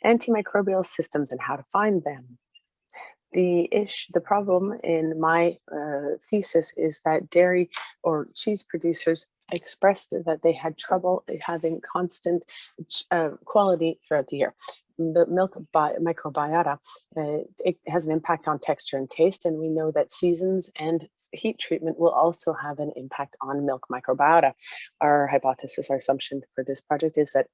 antimicrobial systems and how to find them. The problem in my thesis is that dairy or cheese producers expressed that they had trouble having constant quality throughout the year. The milk microbiota, it has an impact on texture and taste, and we know that seasons and heat treatment will also have an impact on milk microbiota. Our hypothesis, our assumption for this project is that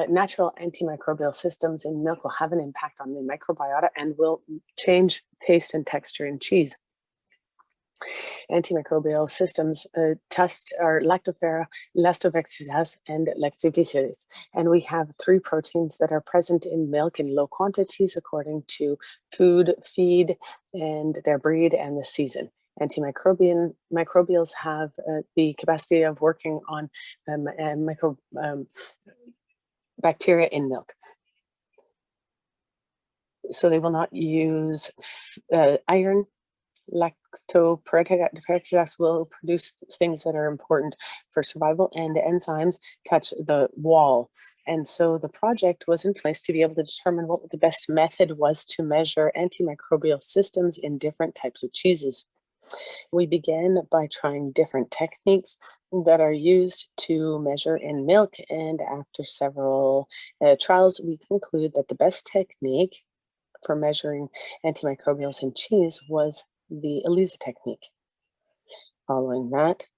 natural antimicrobial systems in milk will have an impact on the microbiota and will change taste and texture in cheese. Antimicrobial systems test are lactoferrin, lactobacillus, and lactobacillus. And we have 3 proteins that are present in milk in low quantities according to food, feed, and their breed and the season. Antimicrobials have the capacity of working on bacteria in milk. So they will not use iron. Lactoperoxidase will produce things that are important for survival, and enzymes touch the wall. And so the project was in place to be able to determine what the best method was to measure antimicrobial systems in different types of cheeses. We began by trying different techniques that are used to measure in milk, and after several trials, we conclude that the best technique for measuring antimicrobials in cheese was the ELISA technique. Following that,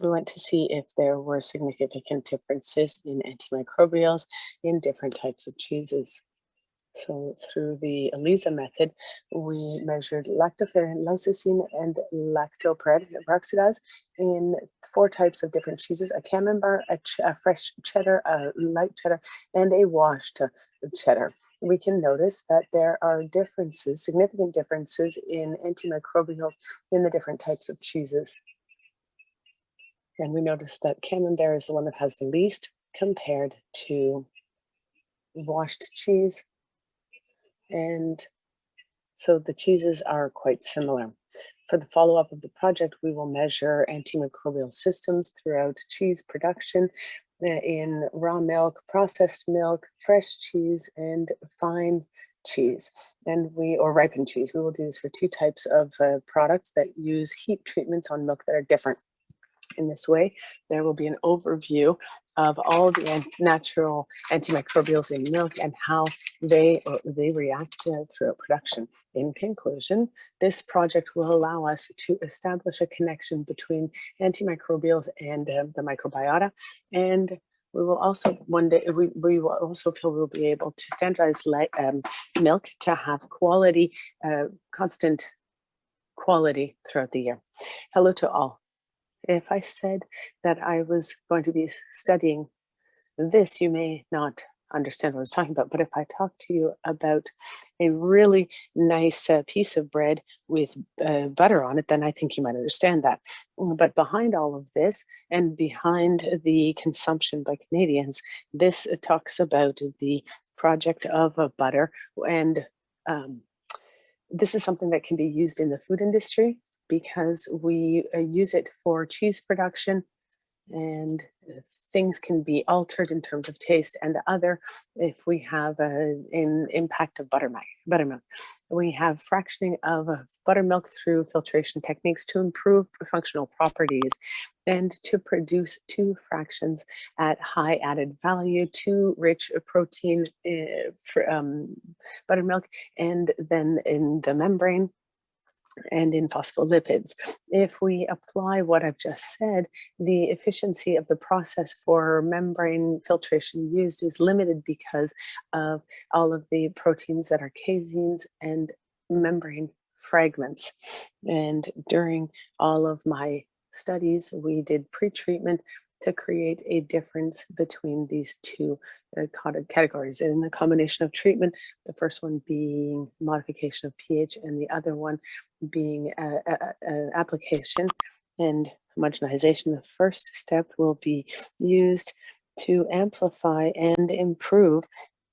we went to see if there were significant differences in antimicrobials in different types of cheeses. So through the ELISA method, we measured lactoferrin, lysosine, and lactoperoxidase in 4 types of different cheeses: a camembert, a fresh cheddar, a light cheddar, and a washed cheddar. We can notice that there are differences, significant differences in antimicrobials in the different types of cheeses. And we notice that camembert is the one that has the least compared to washed cheese. And so the cheeses are quite similar. For the follow-up of the project, we will measure antimicrobial systems throughout cheese production in raw milk, processed milk, fresh cheese, and fine cheese, or ripened cheese. We will do this for 2 types of products that use heat treatments on milk that are different. In this way, there will be an overview of all the natural antimicrobials in milk and how they react throughout production. In conclusion, this project will allow us to establish a connection between antimicrobials and the microbiota, and we will also one day we will also feel we'll be able to standardize milk to have quality, constant quality throughout the year. Hello to all. If I said that I was going to be studying this, you may not understand what I was talking about. But if I talk to you about a really nice piece of bread with butter on it, then I think you might understand that. But behind all of this, and behind the consumption by Canadians, this talks about the project of butter. And this is something that can be used in the food industry, because we use it for cheese production, and things can be altered in terms of taste and other if we have an impact of buttermilk. We have fractioning of buttermilk through filtration techniques to improve functional properties and to produce 2 fractions at high added value, 2 rich protein buttermilk, and then in the membrane and in phospholipids. If we apply what I've just said, the efficiency of the process for membrane filtration used is limited because of all of the proteins that are caseins and membrane fragments. And during all of my studies, we did pre-treatment to create a difference between these 2 categories in the combination of treatment, the first one being modification of pH and the other one being application and homogenization. The first step will be used to amplify and improve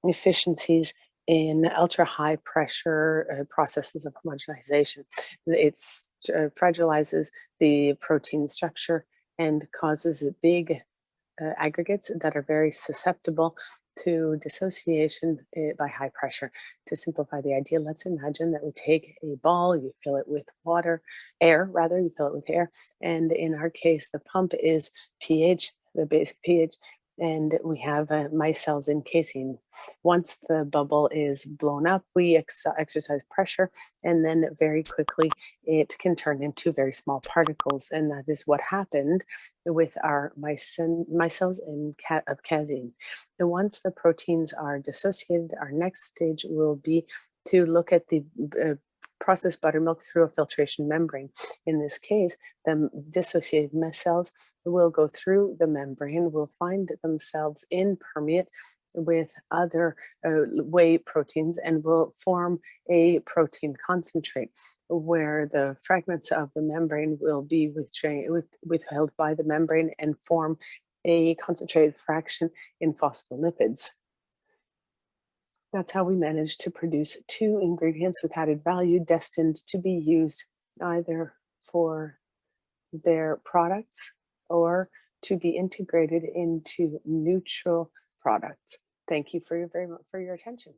efficiencies in ultra high pressure processes of homogenization. It fragilizes the protein structure and causes big aggregates that are very susceptible to dissociation by high pressure. To simplify the idea, let's imagine that we take a ball, you fill it with air rather, you fill it with air. And in our case, the pump is pH, the basic pH, and we have micelles encasing. Once the bubble is blown up, we exercise pressure, and then very quickly it can turn into very small particles. And that is what happened with our micelles of casein. And once the proteins are dissociated, our next stage will be to look at the process buttermilk through a filtration membrane. In this case, the dissociated micelles will go through the membrane, will find themselves in permeate with other whey proteins, and will form a protein concentrate where the fragments of the membrane will be withheld by the membrane and form a concentrated fraction in phospholipids. That's how we managed to produce two ingredients with added value destined to be used either for their products or to be integrated into neutral products. Thank you for your attention.